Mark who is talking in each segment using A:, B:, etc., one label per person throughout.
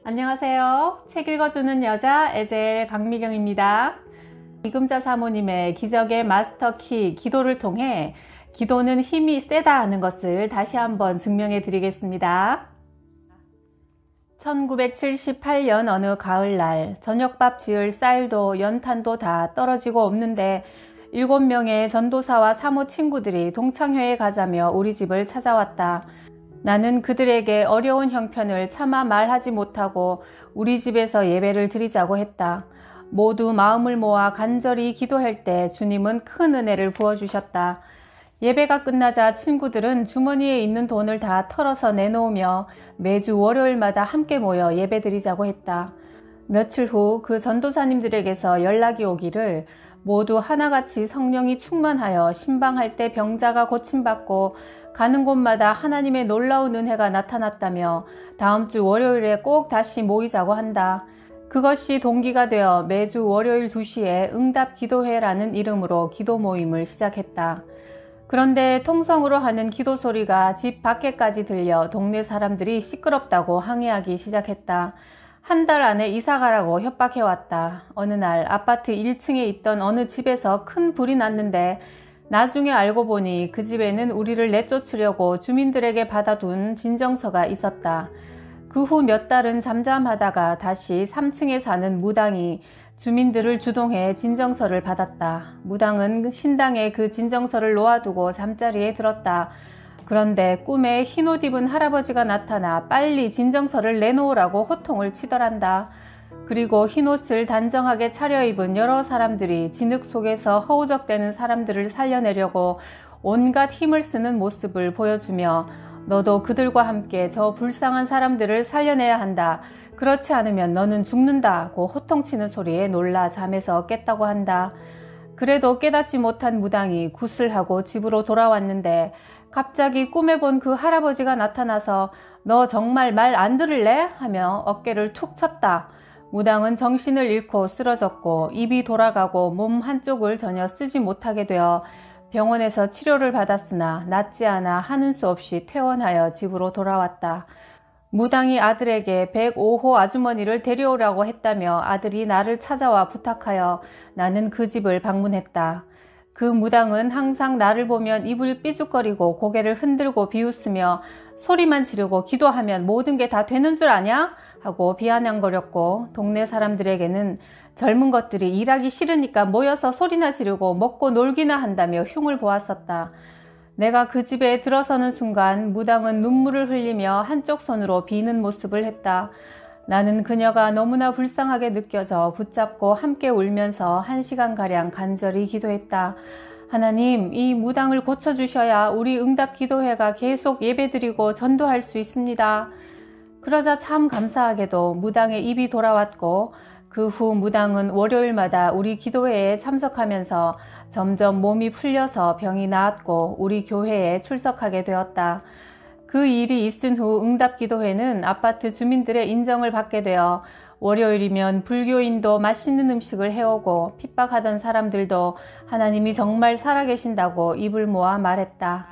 A: 안녕하세요. 책 읽어주는 여자 에젤 강미경입니다. 이금자 사모님의 기적의 마스터키 기도를 통해 기도는 힘이 세다 하는 것을 다시 한번 증명해 드리겠습니다. 1978년 어느 가을날 저녁밥 지을 쌀도 연탄도 다 떨어지고 없는데 7명의 전도사와 사모 친구들이 동창회에 가자며 우리 집을 찾아왔다. 나는 그들에게 어려운 형편을 차마 말하지 못하고 우리 집에서 예배를 드리자고 했다. 모두 마음을 모아 간절히 기도할 때 주님은 큰 은혜를 부어주셨다. 예배가 끝나자 친구들은 주머니에 있는 돈을 다 털어서 내놓으며 매주 월요일마다 함께 모여 예배 드리자고 했다. 며칠 후 그 전도사님들에게서 연락이 오기를 모두 하나같이 성령이 충만하여 신방할 때 병자가 고침받고 가는 곳마다 하나님의 놀라운 은혜가 나타났다며 다음 주 월요일에 꼭 다시 모이자고 한다. 그것이 동기가 되어 매주 월요일 2시에 응답 기도회라는 이름으로 기도 모임을 시작했다. 그런데 통성으로 하는 기도 소리가 집 밖에까지 들려 동네 사람들이 시끄럽다고 항의하기 시작했다. 한 달 안에 이사가라고 협박해왔다. 어느 날 아파트 1층에 있던 어느 집에서 큰 불이 났는데 나중에 알고 보니 그 집에는 우리를 내쫓으려고 주민들에게 받아둔 진정서가 있었다. 그 후 몇 달은 잠잠하다가 다시 3층에 사는 무당이 주민들을 주동해 진정서를 받았다. 무당은 신당에 그 진정서를 놓아두고 잠자리에 들었다. 그런데 꿈에 흰옷 입은 할아버지가 나타나 빨리 진정서를 내놓으라고 호통을 치더란다. 그리고 흰옷을 단정하게 차려입은 여러 사람들이 진흙 속에서 허우적대는 사람들을 살려내려고 온갖 힘을 쓰는 모습을 보여주며 너도 그들과 함께 저 불쌍한 사람들을 살려내야 한다. 그렇지 않으면 너는 죽는다고 호통치는 소리에 놀라 잠에서 깼다고 한다. 그래도 깨닫지 못한 무당이 굿을 하고 집으로 돌아왔는데 갑자기 꿈에 본 그 할아버지가 나타나서 너 정말 말 안 들을래? 하며 어깨를 툭 쳤다. 무당은 정신을 잃고 쓰러졌고 입이 돌아가고 몸 한쪽을 전혀 쓰지 못하게 되어 병원에서 치료를 받았으나 낫지 않아 하는 수 없이 퇴원하여 집으로 돌아왔다. 무당이 아들에게 105호 아주머니를 데려오라고 했다며 아들이 나를 찾아와 부탁하여 나는 그 집을 방문했다. 그 무당은 항상 나를 보면 입을 삐죽거리고 고개를 흔들고 비웃으며 소리만 지르고 기도하면 모든 게 다 되는 줄 아냐? 하고 비아냥거렸고 동네 사람들에게는 젊은 것들이 일하기 싫으니까 모여서 소리나 지르고 먹고 놀기나 한다며 흉을 보았었다. 내가 그 집에 들어서는 순간 무당은 눈물을 흘리며 한쪽 손으로 비는 모습을 했다. 나는 그녀가 너무나 불쌍하게 느껴져 붙잡고 함께 울면서 1시간가량 간절히 기도했다. 하나님, 이 무당을 고쳐주셔야 우리 응답 기도회가 계속 예배드리고 전도할 수 있습니다. 그러자 참 감사하게도 무당의 입이 돌아왔고 그 후 무당은 월요일마다 우리 기도회에 참석하면서 점점 몸이 풀려서 병이 나았고 우리 교회에 출석하게 되었다. 그 일이 있은 후 응답 기도회는 아파트 주민들의 인정을 받게 되어 월요일이면 불교인도 맛있는 음식을 해오고 핍박하던 사람들도 하나님이 정말 살아계신다고 입을 모아 말했다.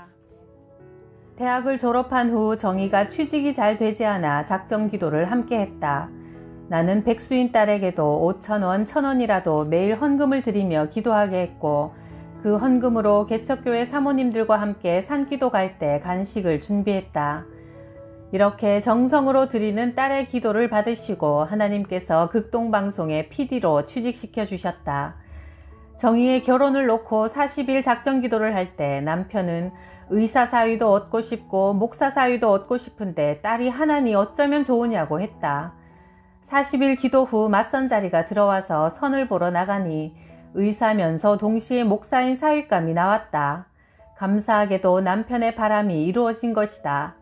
A: 대학을 졸업한 후 정희가 취직이 잘 되지 않아 작정 기도를 함께 했다. 나는 백수인 딸에게도 5,000원, 1,000원이라도 매일 헌금을 드리며 기도하게 했고 그 헌금으로 개척교회 사모님들과 함께 산기도 갈 때 간식을 준비했다. 이렇게 정성으로 드리는 딸의 기도를 받으시고 하나님께서 극동방송의 PD로 취직시켜 주셨다. 정희의 결혼을 놓고 40일 작정기도를 할 때 남편은 의사 사위도 얻고 싶고 목사 사위도 얻고 싶은데 딸이 하나니 어쩌면 좋으냐고 했다. 40일 기도 후 맞선 자리가 들어와서 선을 보러 나가니 의사면서 동시에 목사인 사윗감이 나왔다. 감사하게도 남편의 바람이 이루어진 것이다.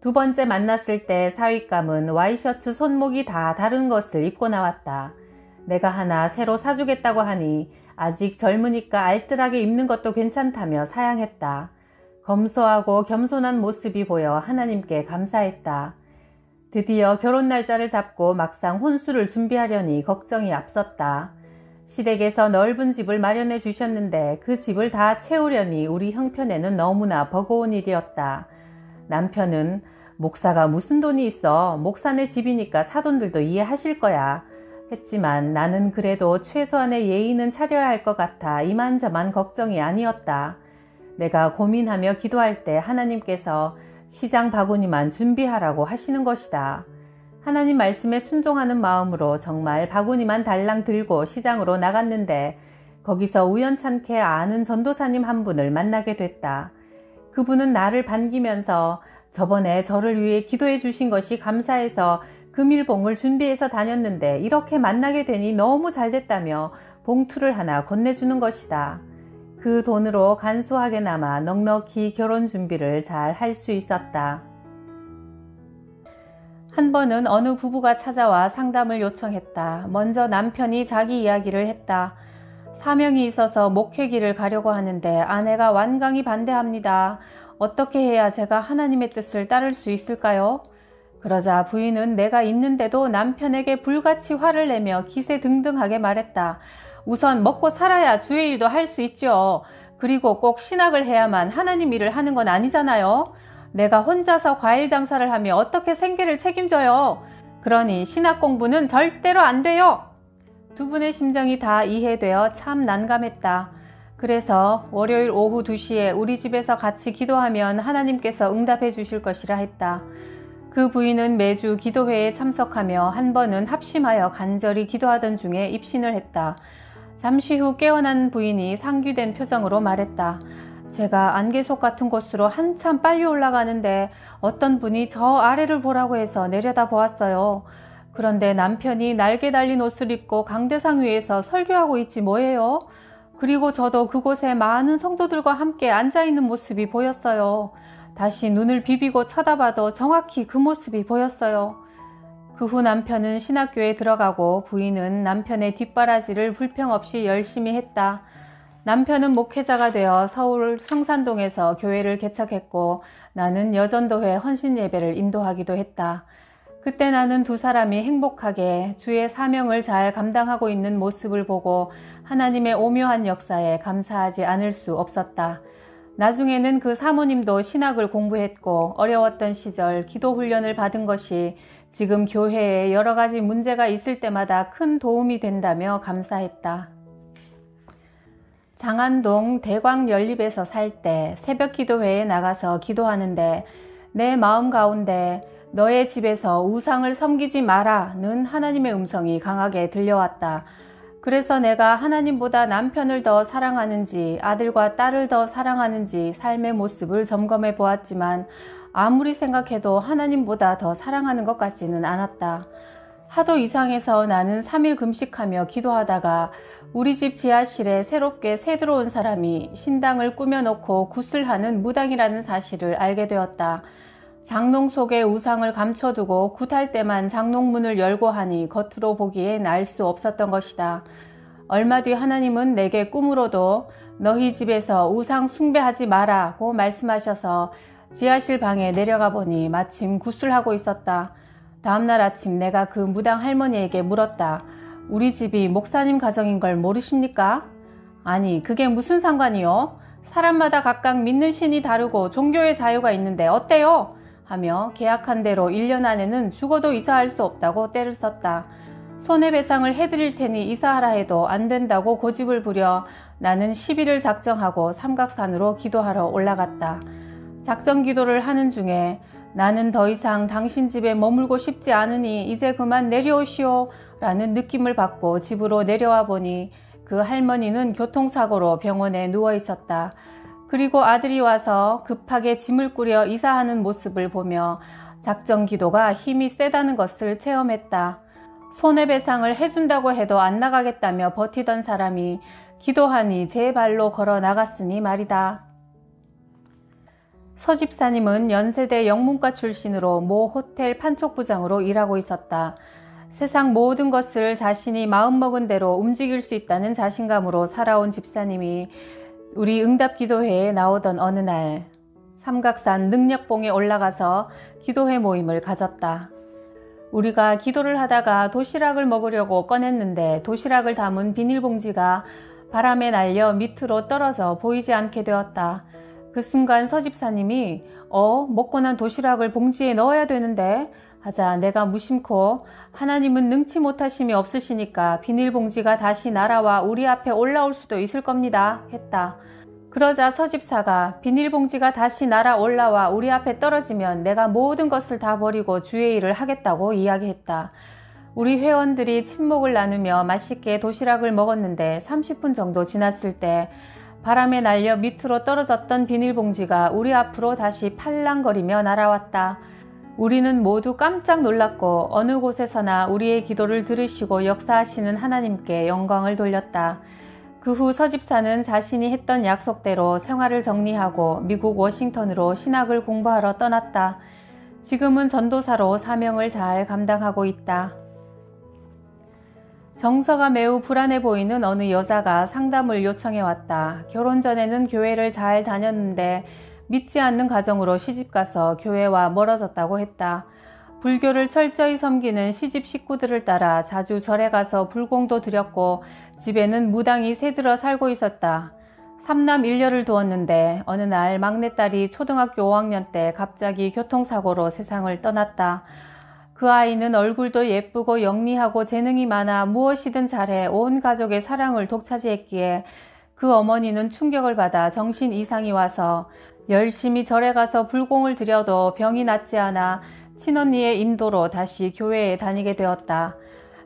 A: 두 번째 만났을 때 사윗감은 와이셔츠 손목이 다 다른 것을 입고 나왔다. 내가 하나 새로 사주겠다고 하니 아직 젊으니까 알뜰하게 입는 것도 괜찮다며 사양했다. 검소하고 겸손한 모습이 보여 하나님께 감사했다. 드디어 결혼 날짜를 잡고 막상 혼수를 준비하려니 걱정이 앞섰다. 시댁에서 넓은 집을 마련해 주셨는데 그 집을 다 채우려니 우리 형편에는 너무나 버거운 일이었다. 남편은 목사가 무슨 돈이 있어. 목사네 집이니까 사돈들도 이해하실 거야. 했지만 나는 그래도 최소한의 예의는 차려야 할 것 같아 이만저만 걱정이 아니었다. 내가 고민하며 기도할 때 하나님께서 시장 바구니만 준비하라고 하시는 것이다. 하나님 말씀에 순종하는 마음으로 정말 바구니만 달랑 들고 시장으로 나갔는데 거기서 우연찮게 아는 전도사님 한 분을 만나게 됐다. 그분은 나를 반기면서 저번에 저를 위해 기도해 주신 것이 감사해서 금일봉을 준비해서 다녔는데 이렇게 만나게 되니 너무 잘됐다며 봉투를 하나 건네주는 것이다. 그 돈으로 간소하게나마 넉넉히 결혼 준비를 잘 할 수 있었다. 한 번은 어느 부부가 찾아와 상담을 요청했다. 먼저 남편이 자기 이야기를 했다. 사명이 있어서 목회길을 가려고 하는데 아내가 완강히 반대합니다. 어떻게 해야 제가 하나님의 뜻을 따를 수 있을까요? 그러자 부인은 내가 있는데도 남편에게 불같이 화를 내며 기세등등하게 말했다. 우선 먹고 살아야 주의 일도 할 수 있죠. 그리고 꼭 신학을 해야만 하나님 일을 하는 건 아니잖아요. 내가 혼자서 과일 장사를 하며 어떻게 생계를 책임져요. 그러니 신학 공부는 절대로 안 돼요. 두 분의 심정이 다 이해되어 참 난감했다. 그래서 월요일 오후 2시에 우리 집에서 같이 기도하면 하나님께서 응답해 주실 것이라 했다. 그 부인은 매주 기도회에 참석하며 한 번은 합심하여 간절히 기도하던 중에 입신을 했다. 잠시 후 깨어난 부인이 상기된 표정으로 말했다. 제가 안개속 같은 곳으로 한참 빨리 올라가는데 어떤 분이 저 아래를 보라고 해서 내려다 보았어요. 그런데 남편이 날개 달린 옷을 입고 강대상 위에서 설교하고 있지 뭐예요. 그리고 저도 그곳에 많은 성도들과 함께 앉아있는 모습이 보였어요. 다시 눈을 비비고 쳐다봐도 정확히 그 모습이 보였어요. 그 후 남편은 신학교에 들어가고 부인은 남편의 뒷바라지를 불평 없이 열심히 했다. 남편은 목회자가 되어 서울 성산동에서 교회를 개척했고 나는 여전도회 헌신예배를 인도하기도 했다. 그때 나는 두 사람이 행복하게 주의 사명을 잘 감당하고 있는 모습을 보고 하나님의 오묘한 역사에 감사하지 않을 수 없었다. 나중에는 그 사모님도 신학을 공부했고 어려웠던 시절 기도 훈련을 받은 것이 지금 교회에 여러 가지 문제가 있을 때마다 큰 도움이 된다며 감사했다. 장안동 대광연립에서 살 때 새벽 기도회에 나가서 기도하는데 내 마음 가운데 너의 집에서 우상을 섬기지 마라는 하나님의 음성이 강하게 들려왔다. 그래서 내가 하나님보다 남편을 더 사랑하는지 아들과 딸을 더 사랑하는지 삶의 모습을 점검해 보았지만 아무리 생각해도 하나님보다 더 사랑하는 것 같지는 않았다. 하도 이상해서 나는 3일 금식하며 기도하다가 우리 집 지하실에 새롭게 새 들어온 사람이 신당을 꾸며놓고 굿을 하는 무당이라는 사실을 알게 되었다. 장롱 속에 우상을 감춰두고 굿할 때만 장롱문을 열고 하니 겉으로 보기엔 알 수 없었던 것이다. 얼마 뒤 하나님은 내게 꿈으로도 너희 집에서 우상 숭배하지 마라고 말씀하셔서 지하실 방에 내려가 보니 마침 굿을 하고 있었다. 다음날 아침 내가 그 무당 할머니에게 물었다. 우리 집이 목사님 가정인 걸 모르십니까? 아니 그게 무슨 상관이요? 사람마다 각각 믿는 신이 다르고 종교의 자유가 있는데 어때요? 하며 계약한 대로 1년 안에는 죽어도 이사할 수 없다고 떼를 썼다. 손해배상을 해드릴 테니 이사하라 해도 안 된다고 고집을 부려 나는 시비를 작정하고 삼각산으로 기도하러 올라갔다. 작정 기도를 하는 중에 나는 더 이상 당신 집에 머물고 싶지 않으니 이제 그만 내려오시오 라는 느낌을 받고 집으로 내려와 보니 그 할머니는 교통사고로 병원에 누워 있었다. 그리고 아들이 와서 급하게 짐을 꾸려 이사하는 모습을 보며 작정 기도가 힘이 세다는 것을 체험했다. 손해배상을 해준다고 해도 안 나가겠다며 버티던 사람이 기도하니 제 발로 걸어 나갔으니 말이다. 서 집사님은 연세대 영문과 출신으로 모 호텔 판촉부장으로 일하고 있었다. 세상 모든 것을 자신이 마음먹은 대로 움직일 수 있다는 자신감으로 살아온 집사님이 우리 응답기도회에 나오던 어느 날 삼각산 능력봉에 올라가서 기도회 모임을 가졌다. 우리가 기도를 하다가 도시락을 먹으려고 꺼냈는데 도시락을 담은 비닐봉지가 바람에 날려 밑으로 떨어져 보이지 않게 되었다. 그 순간 서집사님이 먹고 난 도시락을 봉지에 넣어야 되는데 하자 내가 무심코 하나님은 능치 못하심이 없으시니까 비닐봉지가 다시 날아와 우리 앞에 올라올 수도 있을 겁니다 했다. 그러자 서집사가 비닐봉지가 다시 날아 올라와 우리 앞에 떨어지면 내가 모든 것을 다 버리고 주의 일을 하겠다고 이야기했다. 우리 회원들이 친목을 나누며 맛있게 도시락을 먹었는데 30분 정도 지났을 때 바람에 날려 밑으로 떨어졌던 비닐봉지가 우리 앞으로 다시 팔랑거리며 날아왔다. 우리는 모두 깜짝 놀랐고 어느 곳에서나 우리의 기도를 들으시고 역사하시는 하나님께 영광을 돌렸다. 그 후 서집사는 자신이 했던 약속대로 생활을 정리하고 미국 워싱턴으로 신학을 공부하러 떠났다. 지금은 전도사로 사명을 잘 감당하고 있다. 정서가 매우 불안해 보이는 어느 여자가 상담을 요청해 왔다. 결혼 전에는 교회를 잘 다녔는데 믿지 않는 가정으로 시집가서 교회와 멀어졌다고 했다. 불교를 철저히 섬기는 시집 식구들을 따라 자주 절에 가서 불공도 드렸고 집에는 무당이 새들어 살고 있었다. 3남 1녀를 두었는데 어느 날 막내딸이 초등학교 5학년 때 갑자기 교통사고로 세상을 떠났다. 그 아이는 얼굴도 예쁘고 영리하고 재능이 많아 무엇이든 잘해 온 가족의 사랑을 독차지했기에 그 어머니는 충격을 받아 정신 이상이 와서 열심히 절에 가서 불공을 드려도 병이 낫지 않아 친언니의 인도로 다시 교회에 다니게 되었다.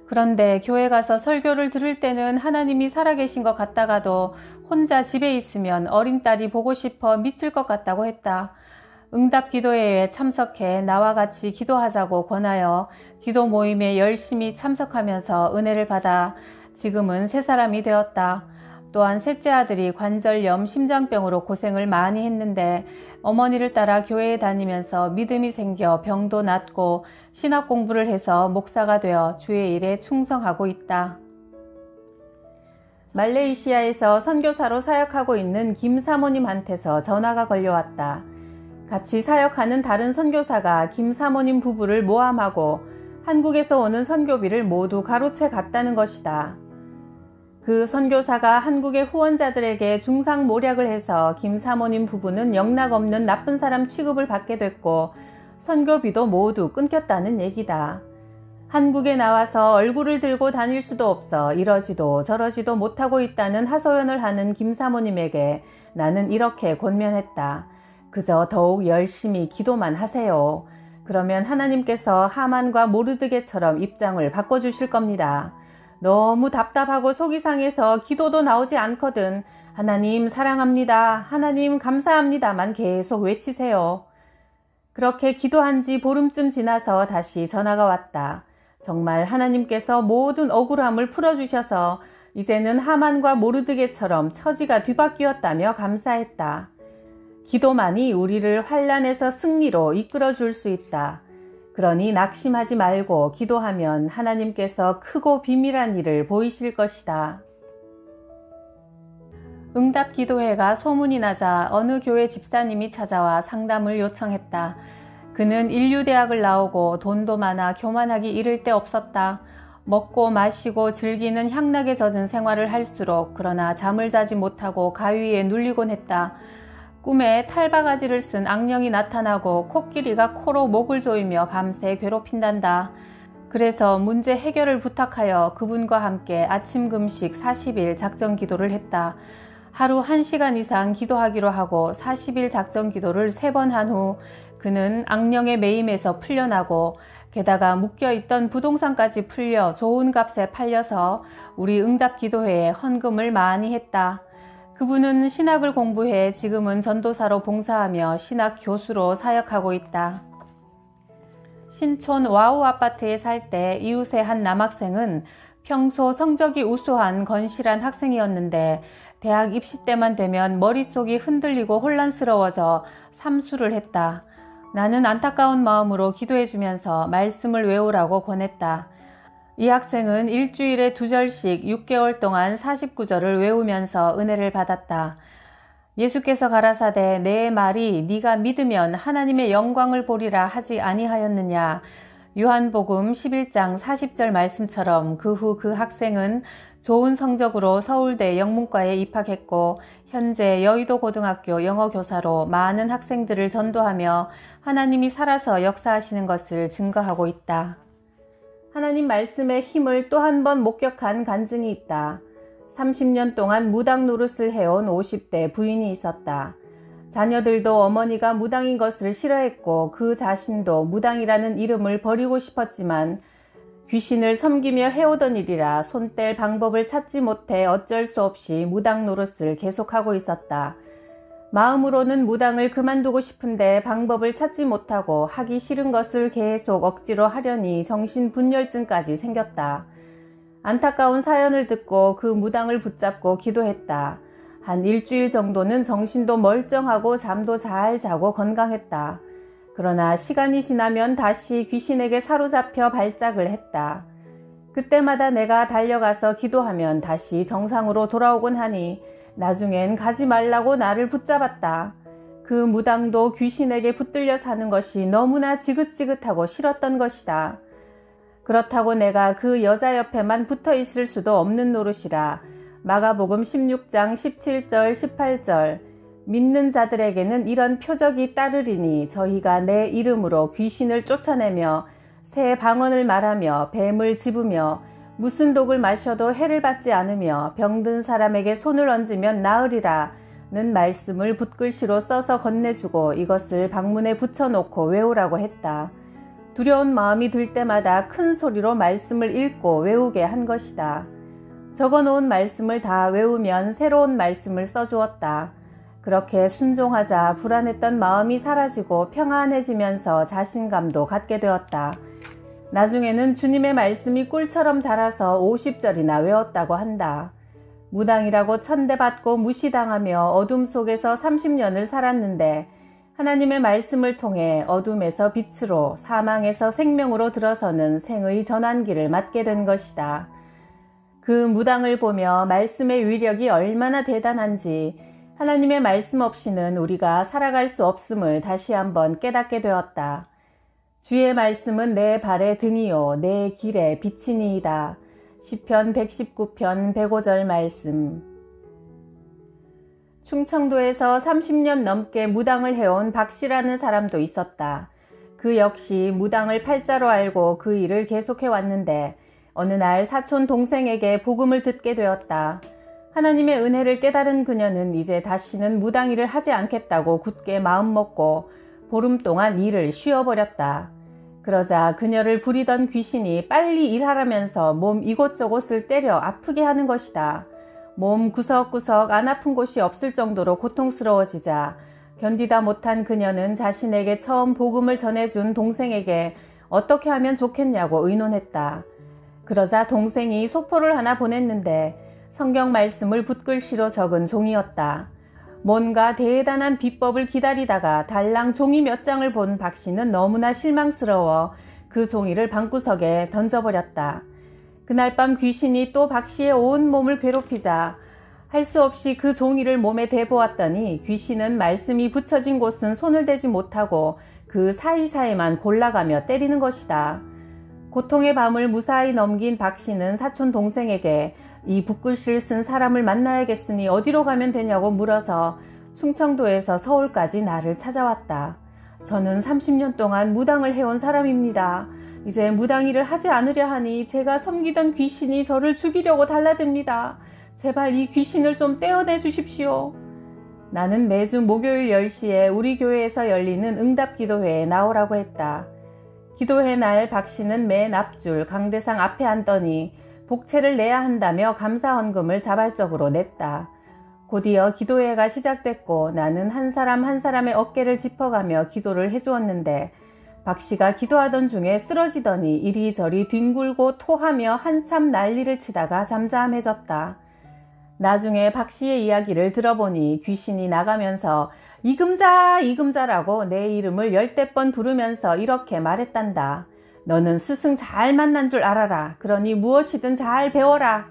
A: 그런데 교회 가서 설교를 들을 때는 하나님이 살아계신 것 같다가도 혼자 집에 있으면 어린 딸이 보고 싶어 미칠 것 같다고 했다. 응답 기도회에 참석해 나와 같이 기도하자고 권하여 기도 모임에 열심히 참석하면서 은혜를 받아 지금은 새 사람이 되었다. 또한 셋째 아들이 관절염, 심장병으로 고생을 많이 했는데 어머니를 따라 교회에 다니면서 믿음이 생겨 병도 낫고 신학 공부를 해서 목사가 되어 주의 일에 충성하고 있다. 말레이시아에서 선교사로 사역하고 있는 김 사모님한테서 전화가 걸려왔다. 같이 사역하는 다른 선교사가 김 사모님 부부를 모함하고 한국에서 오는 선교비를 모두 가로채 갔다는 것이다. 그 선교사가 한국의 후원자들에게 중상모략을 해서 김 사모님 부부는 영락없는 나쁜 사람 취급을 받게 됐고 선교비도 모두 끊겼다는 얘기다. 한국에 나와서 얼굴을 들고 다닐 수도 없어 이러지도 저러지도 못하고 있다는 하소연을 하는 김 사모님에게 나는 이렇게 권면했다. 그저 더욱 열심히 기도만 하세요. 그러면 하나님께서 하만과 모르드게처럼 입장을 바꿔주실 겁니다. 너무 답답하고 속이 상해서 기도도 나오지 않거든. 하나님 사랑합니다. 하나님 감사합니다만 계속 외치세요. 그렇게 기도한 지 보름쯤 지나서 다시 전화가 왔다. 정말 하나님께서 모든 억울함을 풀어주셔서 이제는 하만과 모르드게처럼 처지가 뒤바뀌었다며 감사했다. 기도만이 우리를 환난에서 승리로 이끌어 줄 수 있다. 그러니 낙심하지 말고 기도하면 하나님께서 크고 비밀한 일을 보이실 것이다. 응답 기도회가 소문이 나자 어느 교회 집사님이 찾아와 상담을 요청했다. 그는 인류대학을 나오고 돈도 많아 교만하기 이를 데 없었다. 먹고 마시고 즐기는 향락에 젖은 생활을 할수록 그러나 잠을 자지 못하고 가위에 눌리곤 했다. 꿈에 탈바가지를 쓴 악령이 나타나고 코끼리가 코로 목을 조이며 밤새 괴롭힌단다. 그래서 문제 해결을 부탁하여 그분과 함께 아침 금식 40일 작전 기도를 했다. 하루 1시간 이상 기도하기로 하고 40일 작전 기도를 3번 한 후 그는 악령의 매임에서 풀려나고 게다가 묶여있던 부동산까지 풀려 좋은 값에 팔려서 우리 응답 기도회에 헌금을 많이 했다. 그분은 신학을 공부해 지금은 전도사로 봉사하며 신학 교수로 사역하고 있다. 신촌 와우 아파트에 살 때 이웃의 한 남학생은 평소 성적이 우수한 건실한 학생이었는데 대학 입시 때만 되면 머릿속이 흔들리고 혼란스러워져 삼수를 했다. 나는 안타까운 마음으로 기도해주면서 말씀을 외우라고 권했다. 이 학생은 일주일에 2절씩 6개월 동안 49절을 외우면서 은혜를 받았다. 예수께서 가라사대 내 말이 네가 믿으면 하나님의 영광을 보리라 하지 아니하였느냐. 요한복음 11장 40절 말씀처럼 그 후 그 학생은 좋은 성적으로 서울대 영문과에 입학했고 현재 여의도 고등학교 영어교사로 많은 학생들을 전도하며 하나님이 살아서 역사하시는 것을 증거하고 있다. 하나님 말씀의 힘을 또 한 번 목격한 간증이 있다. 30년 동안 무당 노릇을 해온 50대 부인이 있었다. 자녀들도 어머니가 무당인 것을 싫어했고 그 자신도 무당이라는 이름을 버리고 싶었지만 귀신을 섬기며 해오던 일이라 손 뗄 방법을 찾지 못해 어쩔 수 없이 무당 노릇을 계속하고 있었다. 마음으로는 무당을 그만두고 싶은데 방법을 찾지 못하고 하기 싫은 것을 계속 억지로 하려니 정신분열증까지 생겼다. 안타까운 사연을 듣고 그 무당을 붙잡고 기도했다. 한 일주일 정도는 정신도 멀쩡하고 잠도 잘 자고 건강했다. 그러나 시간이 지나면 다시 귀신에게 사로잡혀 발작을 했다. 그때마다 내가 달려가서 기도하면 다시 정상으로 돌아오곤 하니 나중엔 가지 말라고 나를 붙잡았다. 그 무당도 귀신에게 붙들려 사는 것이 너무나 지긋지긋하고 싫었던 것이다. 그렇다고 내가 그 여자 옆에만 붙어 있을 수도 없는 노릇이라 마가복음 16장 17절 18절 믿는 자들에게는 이런 표적이 따르리니 저희가 내 이름으로 귀신을 쫓아내며 새 방언을 말하며 뱀을 집으며 무슨 독을 마셔도 해를 받지 않으며 병든 사람에게 손을 얹으면 나으리라 는 말씀을 붓글씨로 써서 건네주고 이것을 방문에 붙여놓고 외우라고 했다. 두려운 마음이 들 때마다 큰 소리로 말씀을 읽고 외우게 한 것이다. 적어놓은 말씀을 다 외우면 새로운 말씀을 써주었다. 그렇게 순종하자 불안했던 마음이 사라지고 평안해지면서 자신감도 갖게 되었다. 나중에는 주님의 말씀이 꿀처럼 달아서 50절이나 외웠다고 한다. 무당이라고 천대받고 무시당하며 어둠 속에서 30년을 살았는데 하나님의 말씀을 통해 어둠에서 빛으로 사망에서 생명으로 들어서는 생의 전환기를 맞게 된 것이다. 그 무당을 보며 말씀의 위력이 얼마나 대단한지 하나님의 말씀 없이는 우리가 살아갈 수 없음을 다시 한번 깨닫게 되었다. 주의 말씀은 내 발의 등이요 내 길의 빛이니이다. 시편 119편 105절 말씀. 충청도에서 30년 넘게 무당을 해온 박씨라는 사람도 있었다. 그 역시 무당을 팔자로 알고 그 일을 계속해 왔는데 어느 날 사촌 동생에게 복음을 듣게 되었다. 하나님의 은혜를 깨달은 그녀는 이제 다시는 무당 일을 하지 않겠다고 굳게 마음먹고 보름 동안 일을 쉬어버렸다. 그러자 그녀를 부리던 귀신이 빨리 일하라면서 몸 이곳저곳을 때려 아프게 하는 것이다. 몸 구석구석 안 아픈 곳이 없을 정도로 고통스러워지자 견디다 못한 그녀는 자신에게 처음 복음을 전해준 동생에게 어떻게 하면 좋겠냐고 의논했다. 그러자 동생이 소포를 하나 보냈는데 성경 말씀을 붓글씨로 적은 종이었다. 뭔가 대단한 비법을 기다리다가 달랑 종이 몇 장을 본 박씨는 너무나 실망스러워 그 종이를 방구석에 던져버렸다. 그날 밤 귀신이 또 박씨의 온 몸을 괴롭히자 할 수 없이 그 종이를 몸에 대보았더니 귀신은 말씀이 붙여진 곳은 손을 대지 못하고 그 사이사이만 골라가며 때리는 것이다. 고통의 밤을 무사히 넘긴 박씨는 사촌 동생에게 이 붓글씨를 쓴 사람을 만나야겠으니 어디로 가면 되냐고 물어서 충청도에서 서울까지 나를 찾아왔다. 저는 30년 동안 무당을 해온 사람입니다. 이제 무당 일을 하지 않으려 하니 제가 섬기던 귀신이 저를 죽이려고 달라듭니다. 제발 이 귀신을 좀 떼어내 주십시오. 나는 매주 목요일 10시에 우리 교회에서 열리는 응답기도회에 나오라고 했다. 기도회 날 박씨는 맨 앞줄 강대상 앞에 앉더니 복채를 내야 한다며 감사헌금을 자발적으로 냈다. 곧이어 기도회가 시작됐고 나는 한 사람 한 사람의 어깨를 짚어가며 기도를 해주었는데 박씨가 기도하던 중에 쓰러지더니 이리저리 뒹굴고 토하며 한참 난리를 치다가 잠잠해졌다. 나중에 박씨의 이야기를 들어보니 귀신이 나가면서 이금자 이금자라고 내 이름을 10대 번 부르면서 이렇게 말했단다. 너는 스승 잘 만난 줄 알아라. 그러니 무엇이든 잘 배워라.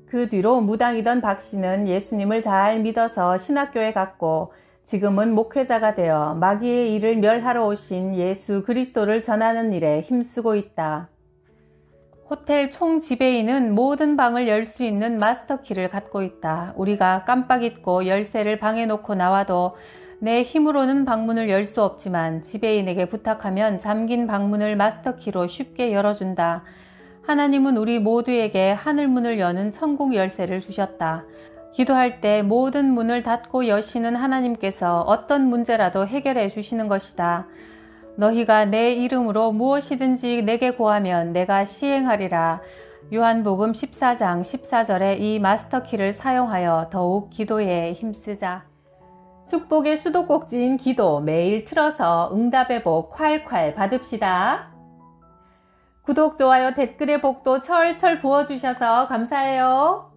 A: 그 뒤로 무당이던 박씨는 예수님을 잘 믿어서 신학교에 갔고 지금은 목회자가 되어 마귀의 일을 멸하러 오신 예수 그리스도를 전하는 일에 힘쓰고 있다. 호텔 총 지배인은 모든 방을 열 수 있는 마스터키를 갖고 있다. 우리가 깜빡 잊고 열쇠를 방에 놓고 나와도 내 힘으로는 방문을 열 수 없지만 지배인에게 부탁하면 잠긴 방문을 마스터키로 쉽게 열어준다. 하나님은 우리 모두에게 하늘문을 여는 천국 열쇠를 주셨다. 기도할 때 모든 문을 닫고 여시는 하나님께서 어떤 문제라도 해결해 주시는 것이다. 너희가 내 이름으로 무엇이든지 내게 구하면 내가 시행하리라. 요한복음 14장 14절에 이 마스터키를 사용하여 더욱 기도에 힘쓰자. 축복의 수도꼭지인 기도 매일 틀어서 응답의 복 콸콸 받읍시다. 구독, 좋아요, 댓글의 복도 철철 부어주셔서 감사해요.